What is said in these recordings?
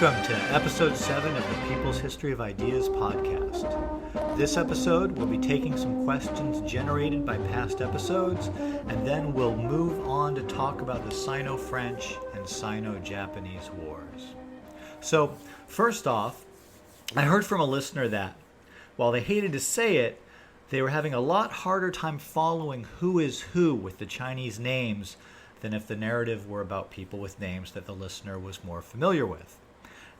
Welcome to episode 7 of the People's History of Ideas podcast. This episode, we'll be taking some questions generated by past episodes, and then we'll move on to talk about the Sino-French and Sino-Japanese wars. So, first off, I heard from a listener that, while they hated to say it, they were having a lot harder time following who is who with the Chinese names than if the narrative were about people with names that the listener was more familiar with.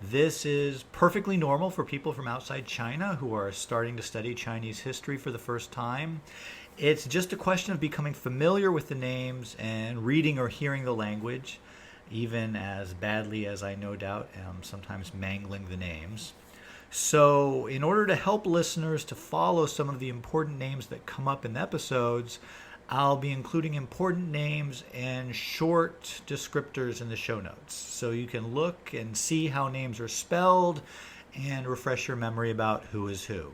This is perfectly normal for people from outside China who are starting to study Chinese history for the first time. It's just a question of becoming familiar with the names and reading or hearing the language, even as badly as I no doubt am sometimes mangling the names. So in order to help listeners to follow some of the important names that come up in the episodes, I'll be including important names and short descriptors in the show notes, so you can look and see how names are spelled and refresh your memory about who is who.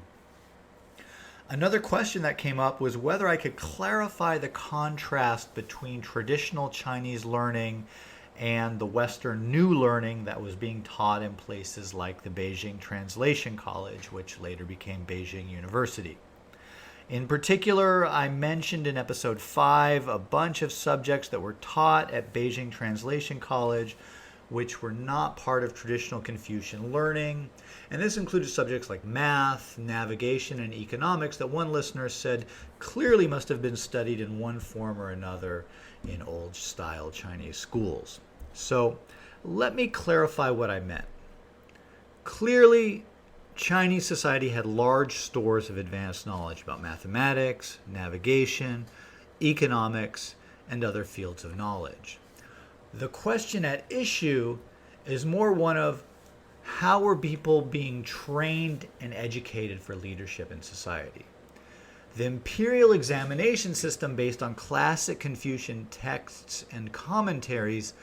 Another question that came up was whether I could clarify the contrast between traditional Chinese learning and the Western New Learning that was being taught in places like the Beijing Translation College, which later became Beijing University. In particular, I mentioned in episode 5 a bunch of subjects that were taught at Beijing Translation College which were not part of traditional Confucian learning, and this included subjects like math, navigation, and economics that one listener said clearly must have been studied in one form or another in old-style Chinese schools. So let me clarify what I meant. Clearly, Chinese society had large stores of advanced knowledge about mathematics, navigation, economics, and other fields of knowledge. The question at issue is more one of how were people being trained and educated for leadership in society? The imperial examination system based on classic Confucian texts and commentaries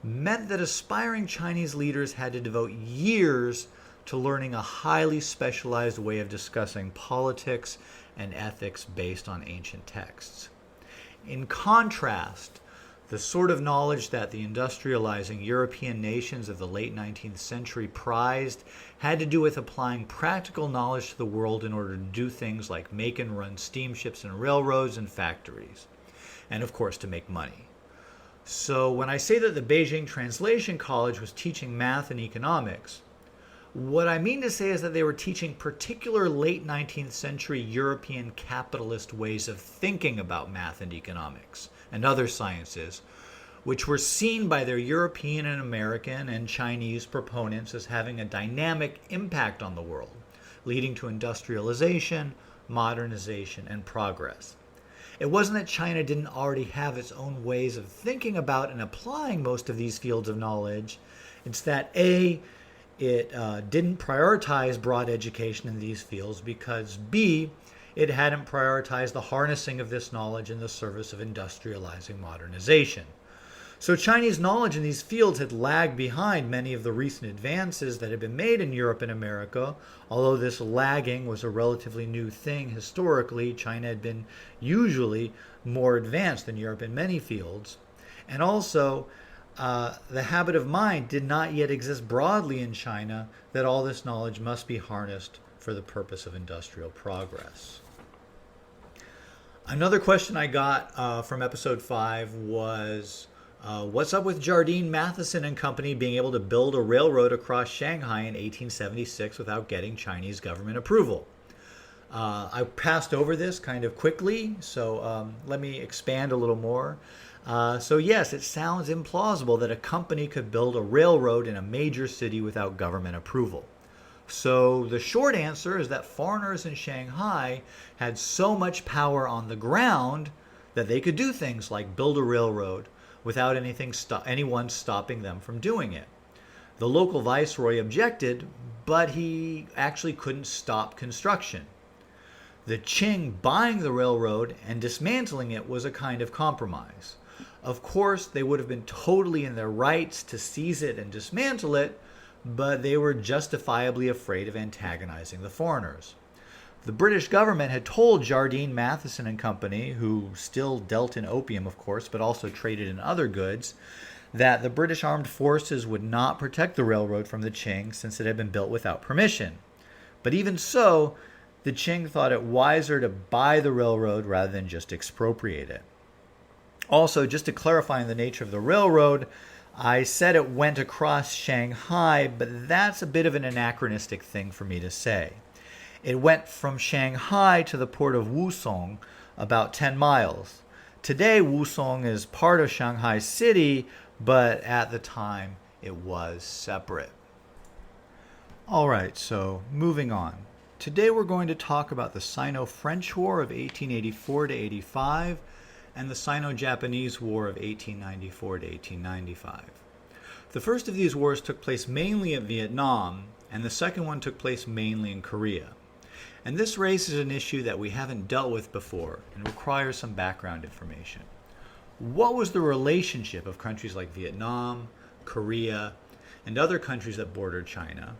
meant that aspiring Chinese leaders had to devote years to learning a highly specialized way of discussing politics and ethics based on ancient texts. In contrast, the sort of knowledge that the industrializing European nations of the late 19th century prized had to do with applying practical knowledge to the world in order to do things like make and run steamships and railroads and factories, and of course to make money. So when I say that the Beijing Translation College was teaching math and economics, what I mean to say is that they were teaching particular late 19th century European capitalist ways of thinking about math and economics and other sciences, which were seen by their European and American and Chinese proponents as having a dynamic impact on the world, leading to industrialization, modernization, and progress. It wasn't that China didn't already have its own ways of thinking about and applying most of these fields of knowledge. It's that it didn't prioritize broad education in these fields because B, it hadn't prioritized the harnessing of this knowledge in the service of industrializing modernization. So Chinese knowledge in these fields had lagged behind many of the recent advances that had been made in Europe and America. Although this lagging was a relatively new thing historically, China had been usually more advanced than Europe in many fields. And also, the habit of mind did not yet exist broadly in China that all this knowledge must be harnessed for the purpose of industrial progress. Another question I got from episode 5 was, what's up with Jardine Matheson and Company being able to build a railroad across Shanghai in 1876 without getting Chinese government approval? I passed over this kind of quickly, so let me expand a little more. So yes, it sounds implausible that a company could build a railroad in a major city without government approval. So the short answer is that foreigners in Shanghai had so much power on the ground that they could do things like build a railroad without anyone stopping them from doing it. The local viceroy objected, but he actually couldn't stop construction. The Qing buying the railroad and dismantling it was a kind of compromise. Of course, they would have been totally in their rights to seize it and dismantle it, but they were justifiably afraid of antagonizing the foreigners. The British government had told Jardine Matheson and Company, who still dealt in opium, of course, but also traded in other goods, that the British armed forces would not protect the railroad from the Qing since it had been built without permission. But even so, the Qing thought it wiser to buy the railroad rather than just expropriate it. Also, just to clarify the nature of the railroad, I said it went across Shanghai, but that's a bit of an anachronistic thing for me to say. It went from Shanghai to the port of Wusong, about 10 miles. Today, Wusong is part of Shanghai City, but at the time, it was separate. All right, so moving on. Today we're going to talk about the Sino-French War of 1884 to 85 and the Sino-Japanese War of 1894 to 1895. The first of these wars took place mainly in Vietnam, and the second one took place mainly in Korea. And this raises an issue that we haven't dealt with before and requires some background information. What was the relationship of countries like Vietnam, Korea, and other countries that bordered China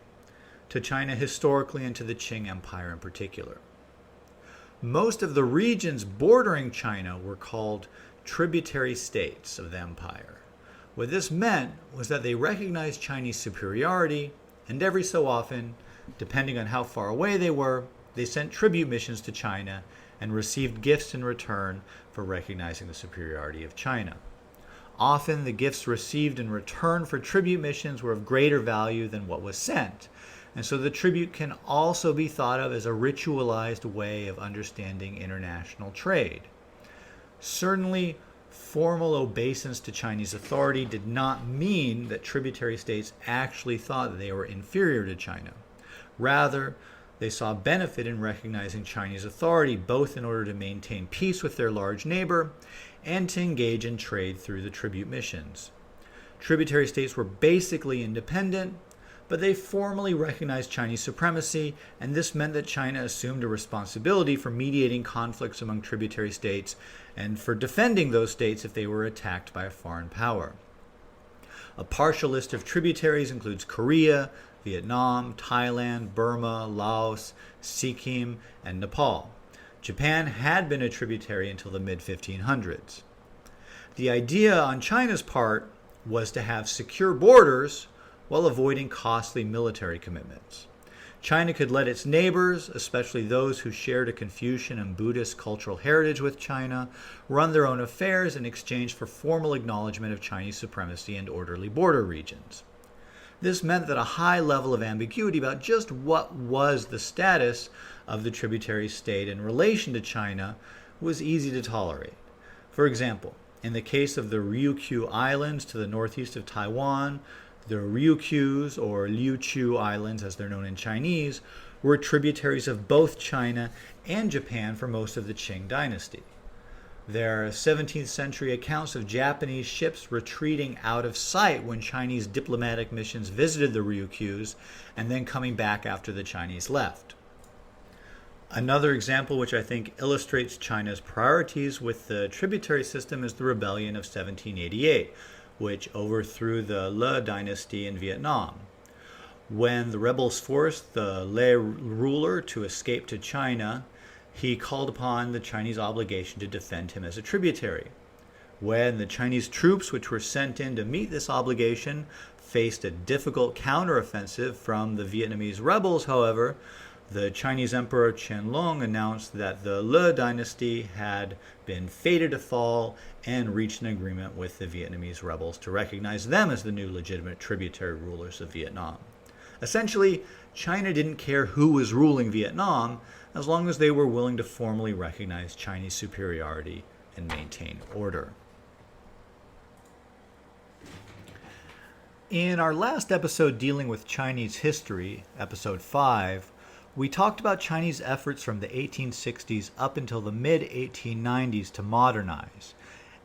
to China historically and to the Qing Empire in particular? Most of the regions bordering China were called tributary states of the empire. What this meant was that they recognized Chinese superiority, and every so often, depending on how far away they were, they sent tribute missions to China and received gifts in return for recognizing the superiority of China. Often, the gifts received in return for tribute missions were of greater value than what was sent, and so the tribute can also be thought of as a ritualized way of understanding international trade. Certainly, formal obeisance to Chinese authority did not mean that tributary states actually thought that they were inferior to China. Rather, they saw benefit in recognizing Chinese authority both in order to maintain peace with their large neighbor and to engage in trade through the tribute missions. Tributary states were basically independent, but they formally recognized Chinese supremacy, and this meant that China assumed a responsibility for mediating conflicts among tributary states and for defending those states if they were attacked by a foreign power. A partial list of tributaries includes Korea, Vietnam, Thailand, Burma, Laos, Sikkim, and Nepal. Japan had been a tributary until the mid-1500s. The idea on China's part was to have secure borders while avoiding costly military commitments. China could let its neighbors, especially those who shared a Confucian and Buddhist cultural heritage with China, run their own affairs in exchange for formal acknowledgement of Chinese supremacy and orderly border regions. This meant that a high level of ambiguity about just what was the status of the tributary state in relation to China was easy to tolerate. For example, in the case of the Ryukyu Islands to the northeast of Taiwan, the Ryukyus, or Liuqiu Islands as they're known in Chinese, were tributaries of both China and Japan for most of the Qing dynasty. There are 17th century accounts of Japanese ships retreating out of sight when Chinese diplomatic missions visited the Ryukyus and then coming back after the Chinese left. Another example which I think illustrates China's priorities with the tributary system is the rebellion of 1788, which overthrew the Le dynasty in Vietnam. When the rebels forced the Le ruler to escape to China, he called upon the Chinese obligation to defend him as a tributary. When the Chinese troops which were sent in to meet this obligation faced a difficult counteroffensive from the Vietnamese rebels, however, the Chinese Emperor Qianlong announced that the Le dynasty had been fated to fall and reached an agreement with the Vietnamese rebels to recognize them as the new legitimate tributary rulers of Vietnam. Essentially, China didn't care who was ruling Vietnam as long as they were willing to formally recognize Chinese superiority and maintain order. In our last episode dealing with Chinese history, episode 5, we talked about Chinese efforts from the 1860s up until the mid-1890s to modernize,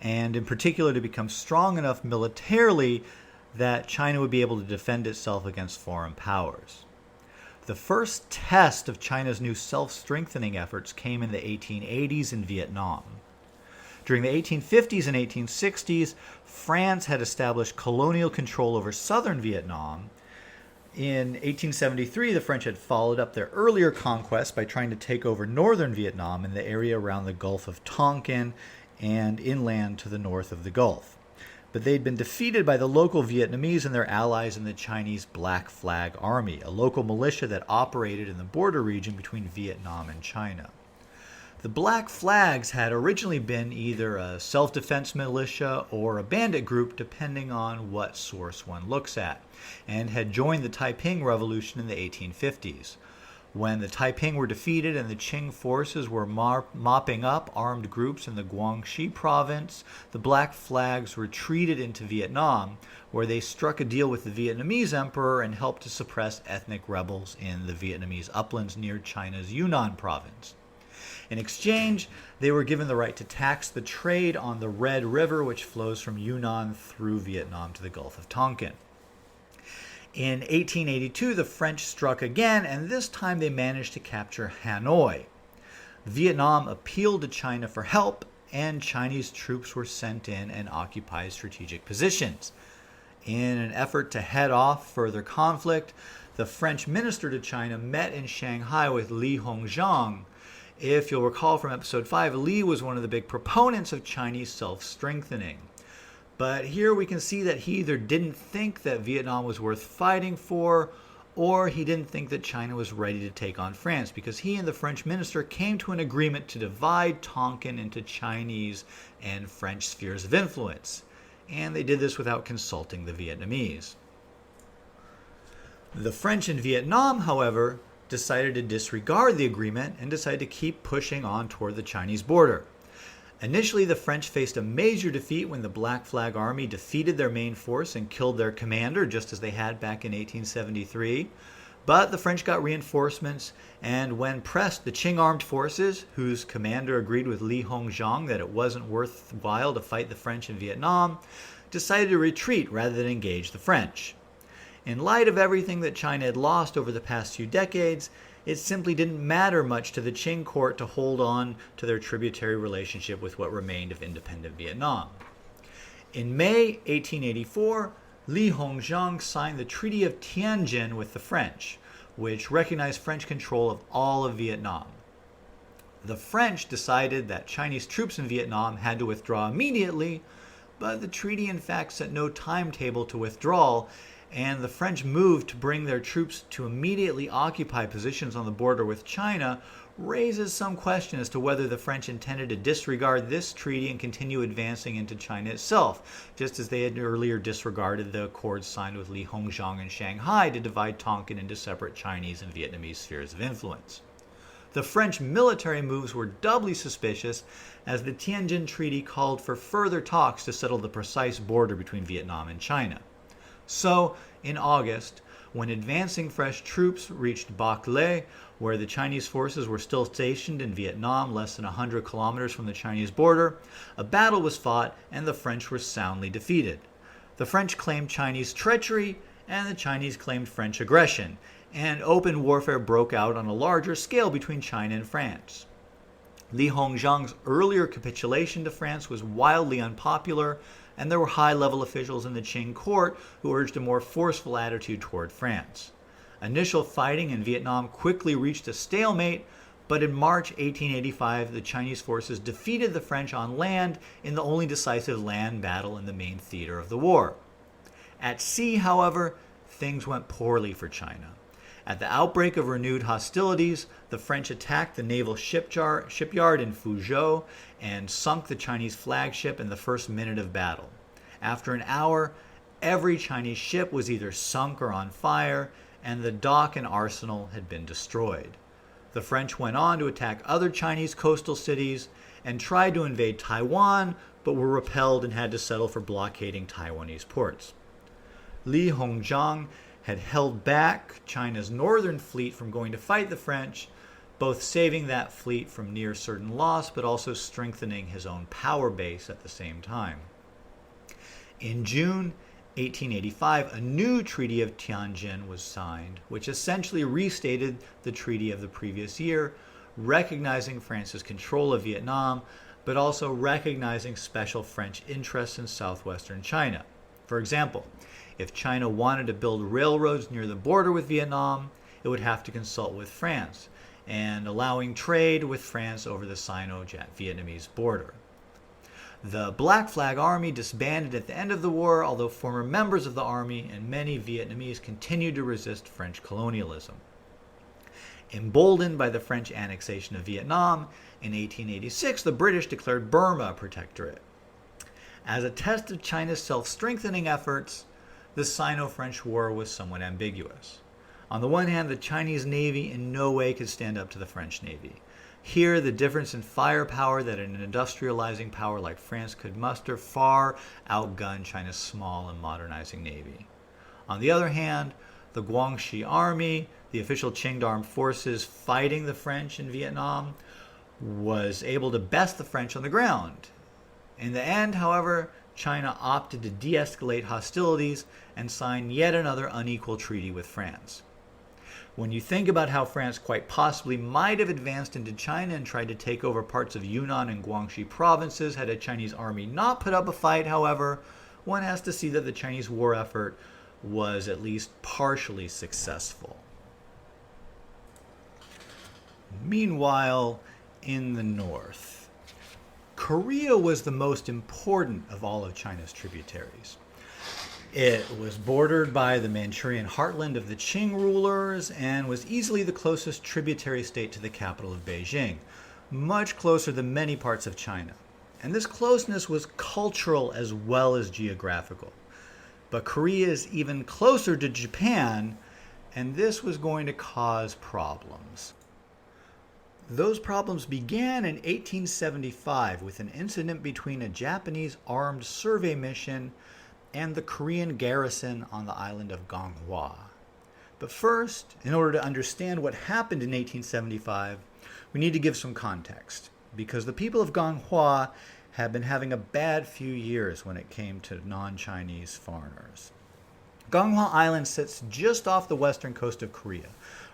and in particular to become strong enough militarily that China would be able to defend itself against foreign powers. The first test of China's new self-strengthening efforts came in the 1880s in Vietnam. During the 1850s and 1860s, France had established colonial control over southern Vietnam. In 1873, the French had followed up their earlier conquest by trying to take over northern Vietnam in the area around the Gulf of Tonkin and inland to the north of the Gulf. but they'd been defeated by the local Vietnamese and their allies in the Chinese Black Flag Army, a local militia that operated in the border region between Vietnam and China. The Black Flags had originally been either a self-defense militia or a bandit group, depending on what source one looks at, and had joined the Taiping Revolution in the 1850s. When the Taiping were defeated and the Qing forces were mopping up armed groups in the Guangxi province, the Black Flags retreated into Vietnam, where they struck a deal with the Vietnamese emperor and helped to suppress ethnic rebels in the Vietnamese uplands near China's Yunnan province. In exchange, they were given the right to tax the trade on the Red River, which flows from Yunnan through Vietnam to the Gulf of Tonkin. In 1882, the French struck again, and this time they managed to capture Hanoi. Vietnam appealed to China for help, and Chinese troops were sent in and occupied strategic positions. In an effort to head off further conflict, the French minister to China met in Shanghai with Li Hongzhang. If you'll recall from episode 5, Li was one of the big proponents of Chinese self-strengthening. But here we can see that he either didn't think that Vietnam was worth fighting for, or he didn't think that China was ready to take on France, because he and the French minister came to an agreement to divide Tonkin into Chinese and French spheres of influence. And they did this without consulting the Vietnamese. The French in Vietnam, however, decided to disregard the agreement and decided to keep pushing on toward the Chinese border. Initially, the French faced a major defeat when the Black Flag Army defeated their main force and killed their commander, just as they had back in 1873. But the French got reinforcements, and when pressed, the Qing armed forces, whose commander agreed with Li Hongzhang that it wasn't worthwhile to fight the French in Vietnam, decided to retreat rather than engage the French. In light of everything that China had lost over the past few decades, it simply didn't matter much to the Qing court to hold on to their tributary relationship with what remained of independent Vietnam. In May 1884, Li Hongzhang signed the Treaty of Tianjin with the French, which recognized French control of all of Vietnam. The French decided that Chinese troops in Vietnam had to withdraw immediately, but the treaty in fact set no timetable to withdrawal, and the French move to bring their troops to immediately occupy positions on the border with China raises some question as to whether the French intended to disregard this treaty and continue advancing into China itself, just as they had earlier disregarded the accords signed with Li Hongzhang in Shanghai to divide Tonkin into separate Chinese and Vietnamese spheres of influence. The French military moves were doubly suspicious, as the Tianjin Treaty called for further talks to settle the precise border between Vietnam and China. So, in August, when advancing fresh troops reached Bac Le, where the Chinese forces were still stationed in Vietnam less than 100 kilometers from the Chinese border, a battle was fought and the French were soundly defeated. The French claimed Chinese treachery and the Chinese claimed French aggression, and open warfare broke out on a larger scale between China and France. Li Hongzhang's earlier capitulation to France was wildly unpopular, and there were high-level officials in the Qing court who urged a more forceful attitude toward France. Initial fighting in Vietnam quickly reached a stalemate, but in March 1885, the Chinese forces defeated the French on land in the only decisive land battle in the main theater of the war. At sea, however, things went poorly for China. At the outbreak of renewed hostilities, the French attacked the naval shipyard in Fuzhou and sunk the Chinese flagship in the first minute of battle. After an hour, every Chinese ship was either sunk or on fire, and the dock and arsenal had been destroyed. The French went on to attack other Chinese coastal cities and tried to invade Taiwan, but were repelled and had to settle for blockading Taiwanese ports. Li Hongzhang had held back China's northern fleet from going to fight the French, both saving that fleet from near certain loss, but also strengthening his own power base at the same time. In June 1885, a new Treaty of Tianjin was signed, which essentially restated the treaty of the previous year, recognizing France's control of Vietnam, but also recognizing special French interests in southwestern China. For example, if China wanted to build railroads near the border with Vietnam, it would have to consult with France, and allowing trade with France over the Sino-Vietnamese border. The Black Flag Army disbanded at the end of the war, although former members of the army and many Vietnamese continued to resist French colonialism. Emboldened by the French annexation of Vietnam, in 1886 the British declared Burma a protectorate. As a test of China's self-strengthening efforts, the Sino-French War was somewhat ambiguous. On the one hand, the Chinese Navy in no way could stand up to the French Navy. Here, the difference in firepower that an industrializing power like France could muster far outgunned China's small and modernizing navy. On the other hand, the Guangxi Army, the official Qing armed forces fighting the French in Vietnam, was able to best the French on the ground. In the end, however, China opted to de-escalate hostilities and sign yet another unequal treaty with France. When you think about how France quite possibly might have advanced into China and tried to take over parts of Yunnan and Guangxi provinces had a Chinese army not put up a fight, however, one has to see that the Chinese war effort was at least partially successful. Meanwhile, in the north, Korea was the most important of all of China's tributaries. It was bordered by the Manchurian heartland of the Qing rulers and was easily the closest tributary state to the capital of Beijing, much closer than many parts of China. And this closeness was cultural as well as geographical. But Korea is even closer to Japan, and this was going to cause problems. Those problems began in 1875 with an incident between a Japanese armed survey mission and the Korean garrison on the island of Ganghwa. But first, in order to understand what happened in 1875, we need to give some context, because the people of Ganghwa had been having a bad few years when it came to non-Chinese foreigners. Ganghwa Island sits just off the western coast of Korea,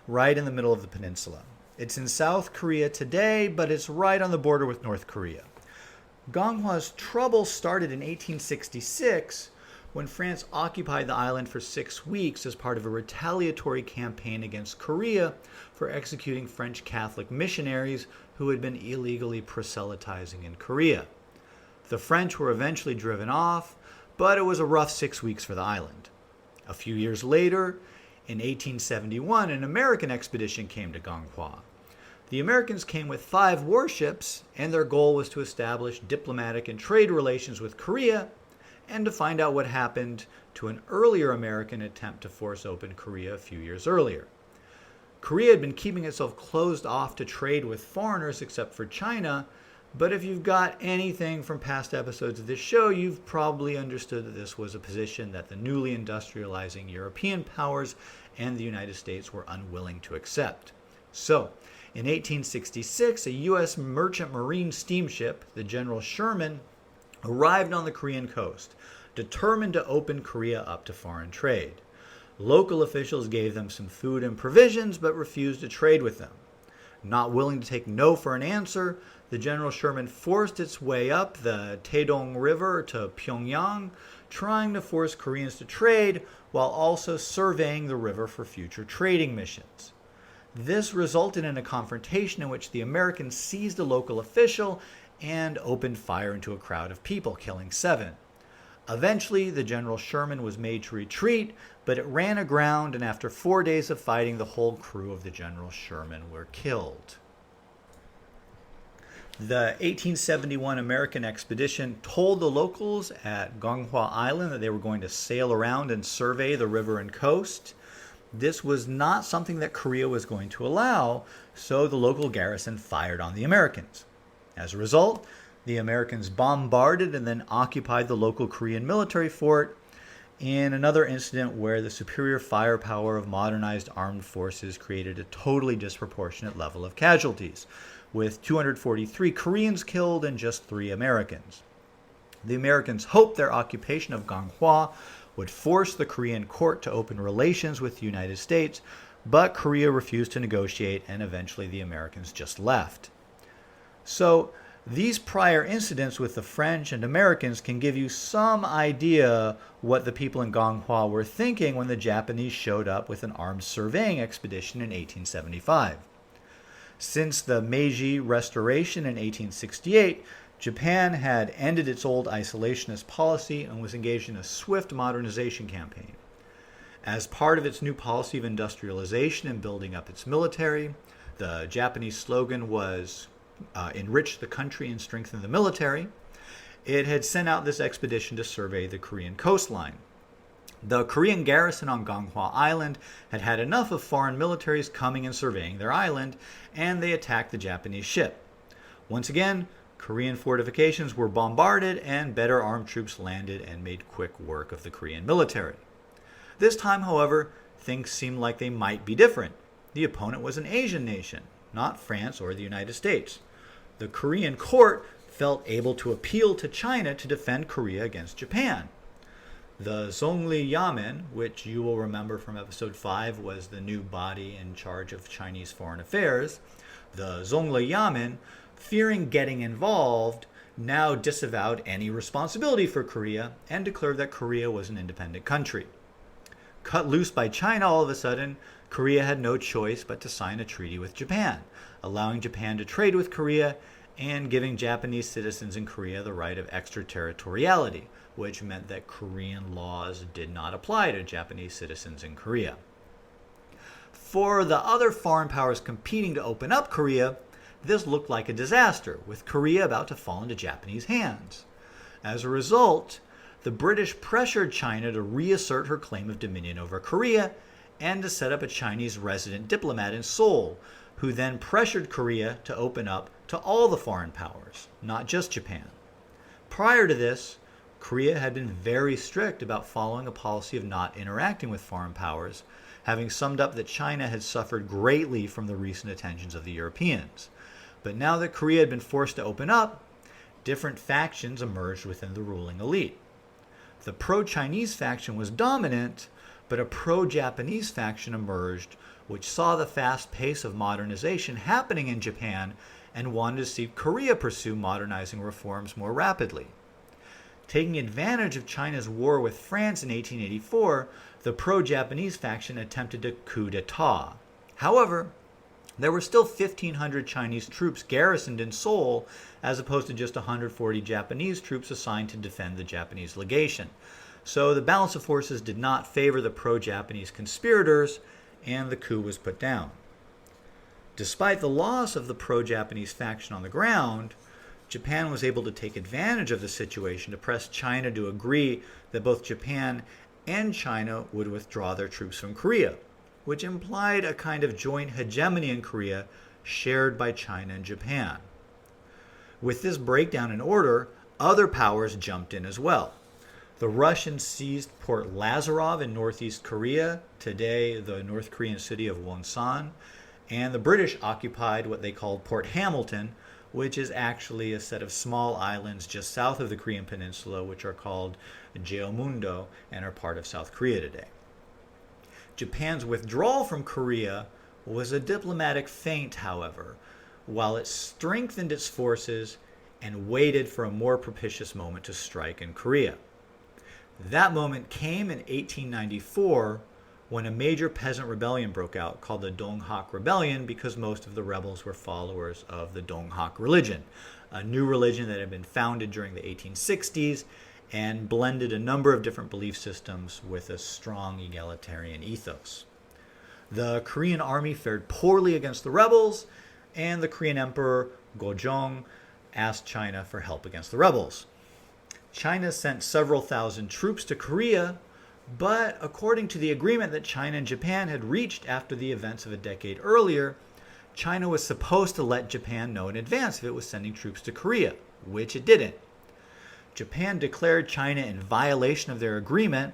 right in the middle of the peninsula. It's in South Korea today, but it's right on the border with North Korea. Ganghwa's trouble started in 1866 when France occupied the island for 6 weeks as part of a retaliatory campaign against Korea for executing French Catholic missionaries who had been illegally proselytizing in Korea. The French were eventually driven off, but it was a rough 6 weeks for the island. A few years later, in 1871, an American expedition came to Ganghwa. The Americans came with 5 warships, and their goal was to establish diplomatic and trade relations with Korea and to find out what happened to an earlier American attempt to force open Korea a few years earlier. Korea had been keeping itself closed off to trade with foreigners except for China, but if you've got anything from past episodes of this show, you've probably understood that this was a position that the newly industrializing European powers and the United States were unwilling to accept. So, in 1866, a U.S. merchant marine steamship, the General Sherman, arrived on the Korean coast, determined to open Korea up to foreign trade. Local officials gave them some food and provisions, but refused to trade with them. Not willing to take no for an answer, the General Sherman forced its way up the Taedong River to Pyongyang, trying to force Koreans to trade while also surveying the river for future trading missions. This resulted in a confrontation in which the Americans seized a local official and opened fire into a crowd of people, killing 7. Eventually, the General Sherman was made to retreat, but it ran aground, and after 4 days of fighting, the whole crew of the General Sherman were killed. The 1871 American expedition told the locals at Ganghwa Island that they were going to sail around and survey the river and coast. This was not something that Korea was going to allow, so the local garrison fired on the Americans. As a result, the Americans bombarded and then occupied the local Korean military fort in another incident where the superior firepower of modernized armed forces created a totally disproportionate level of casualties, with 243 Koreans killed and just 3 Americans. The Americans hoped their occupation of Ganghwa would force the Korean court to open relations with the United States, but Korea refused to negotiate, and eventually the Americans just left. So these prior incidents with the French and Americans can give you some idea what the people in Ganghwa were thinking when the Japanese showed up with an armed surveying expedition in 1875. Since the Meiji Restoration in 1868, Japan had ended its old isolationist policy and was engaged in a swift modernization campaign. As part of its new policy of industrialization and building up its military, the Japanese slogan was enrich the country and strengthen the military. It had sent out this expedition to survey the Korean coastline. The Korean garrison on Ganghwa Island had had enough of foreign militaries coming and surveying their island, and they attacked the Japanese ship. Once again, Korean fortifications were bombarded and better armed troops landed and made quick work of the Korean military. This time, however, things seemed like they might be different. The opponent was an Asian nation, not France or the United States. The Korean court felt able to appeal to China to defend Korea against Japan. The Zhongli Yamen, which you will remember from episode 5 was the new body in charge of Chinese foreign affairs, the Zhongli Yamen, fearing getting involved, now disavowed any responsibility for Korea and declared that Korea was an independent country. Cut loose by China all of a sudden, Korea had no choice but to sign a treaty with Japan, allowing Japan to trade with Korea and giving Japanese citizens in Korea the right of extraterritoriality, which meant that Korean laws did not apply to Japanese citizens in Korea. For the other foreign powers competing to open up Korea, this looked like a disaster, with Korea about to fall into Japanese hands. As a result, the British pressured China to reassert her claim of dominion over Korea and to set up a Chinese resident diplomat in Seoul, who then pressured Korea to open up to all the foreign powers, not just Japan. Prior to this, Korea had been very strict about following a policy of not interacting with foreign powers, having summed up that China had suffered greatly from the recent attentions of the Europeans. But now that Korea had been forced to open up, different factions emerged within the ruling elite. The pro-Chinese faction was dominant, but a pro-Japanese faction emerged, which saw the fast pace of modernization happening in Japan and wanted to see Korea pursue modernizing reforms more rapidly. Taking advantage of China's war with France in 1884, the pro-Japanese faction attempted to coup d'etat. However, there were still 1,500 Chinese troops garrisoned in Seoul, as opposed to just 140 Japanese troops assigned to defend the Japanese legation. So the balance of forces did not favor the pro-Japanese conspirators, and the coup was put down. Despite the loss of the pro-Japanese faction on the ground, Japan was able to take advantage of the situation to press China to agree that both Japan and China would withdraw their troops from Korea, which implied a kind of joint hegemony in Korea shared by China and Japan. With this breakdown in order, other powers jumped in as well. The Russians seized Port Lazarov in northeast Korea, today the North Korean city of Wonsan, and the British occupied what they called Port Hamilton, which is actually a set of small islands just south of the Korean peninsula, which are called Jeomundo and are part of South Korea today. Japan's withdrawal from Korea was a diplomatic feint, however, while it strengthened its forces and waited for a more propitious moment to strike in Korea. That moment came in 1894 when a major peasant rebellion broke out called the Donghak Rebellion, because most of the rebels were followers of the Donghak religion, a new religion that had been founded during the 1860s and blended a number of different belief systems with a strong egalitarian ethos. The Korean army fared poorly against the rebels, and the Korean Emperor Gojong asked China for help against the rebels. China sent several thousand troops to Korea, but according to the agreement that China and Japan had reached after the events of a decade earlier, China was supposed to let Japan know in advance if it was sending troops to Korea, which it didn't. Japan declared China in violation of their agreement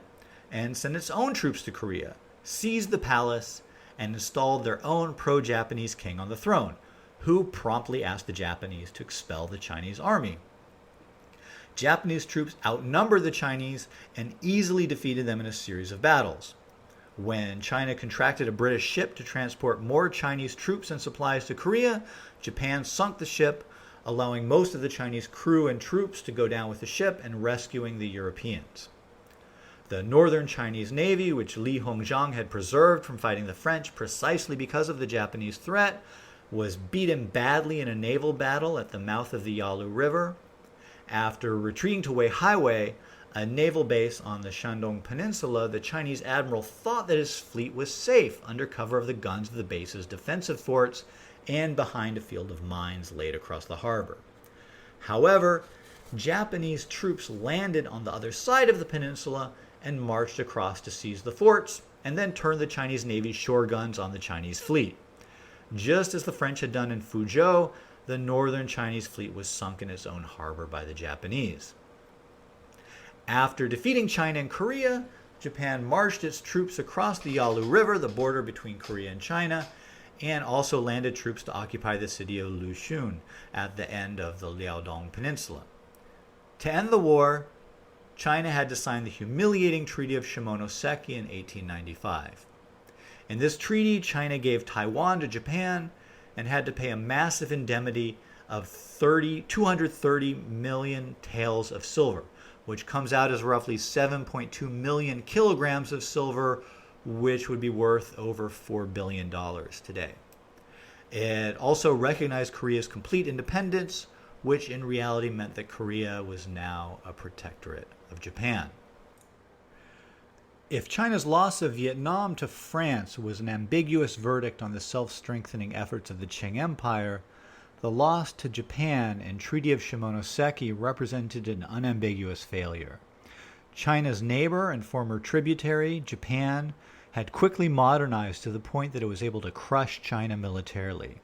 and sent its own troops to Korea, seized the palace, and installed their own pro-Japanese king on the throne, who promptly asked the Japanese to expel the Chinese army. Japanese troops outnumbered the Chinese and easily defeated them in a series of battles. When China contracted a British ship to transport more Chinese troops and supplies to Korea, Japan sunk the ship, allowing most of the Chinese crew and troops to go down with the ship and rescuing the Europeans. The northern Chinese Navy, which Li Hongzhang had preserved from fighting the French precisely because of the Japanese threat, was beaten badly in a naval battle at the mouth of the Yalu River, After retreating to Weihaiwei, a naval base on the Shandong Peninsula, the Chinese admiral thought that his fleet was safe under cover of the guns of the base's defensive forts and behind a field of mines laid across the harbor. However, Japanese troops landed on the other side of the peninsula and marched across to seize the forts, and then turned the Chinese Navy's shore guns on the Chinese fleet. Just as the French had done in Fuzhou, the northern Chinese fleet was sunk in its own harbor by the Japanese. After defeating China and Korea, Japan marched its troops across the Yalu River, the border between Korea and China, and also landed troops to occupy the city of Lushun at the end of the Liaodong Peninsula. To end the war, China had to sign the humiliating Treaty of Shimonoseki in 1895. In this treaty, China gave Taiwan to Japan and had to pay a massive indemnity of 230 million taels of silver, which comes out as roughly 7.2 million kilograms of silver, which would be worth over $4 billion today. It also recognized Korea's complete independence, which in reality meant that Korea was now a protectorate of Japan. If China's loss of Vietnam to France was an ambiguous verdict on the self-strengthening efforts of the Qing Empire, the loss to Japan in Treaty of Shimonoseki represented an unambiguous failure. China's neighbor and former tributary, Japan, had quickly modernized to the point that it was able to crush China militarily.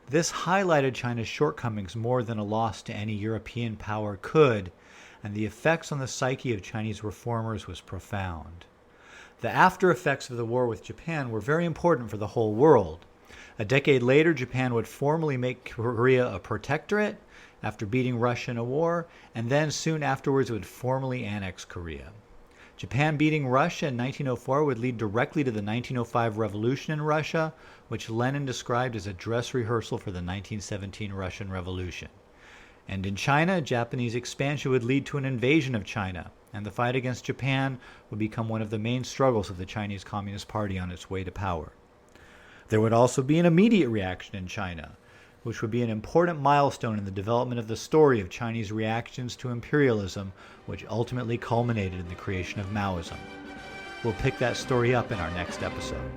This highlighted China's shortcomings more than a loss to any European power could, and the effects on the psyche of Chinese reformers was profound. The after effects of the war with Japan were very important for the whole world. A decade later, Japan would formally make Korea a protectorate after beating Russia in a war, and then soon afterwards would formally annex Korea. Japan beating Russia in 1904 would lead directly to the 1905 revolution in Russia, which Lenin described as a dress rehearsal for the 1917 Russian Revolution. And in China, Japanese expansion would lead to an invasion of China, and the fight against Japan would become one of the main struggles of the Chinese Communist Party on its way to power. There would also be an immediate reaction in China, which would be an important milestone in the development of the story of Chinese reactions to imperialism, which ultimately culminated in the creation of Maoism. We'll pick that story up in our next episode.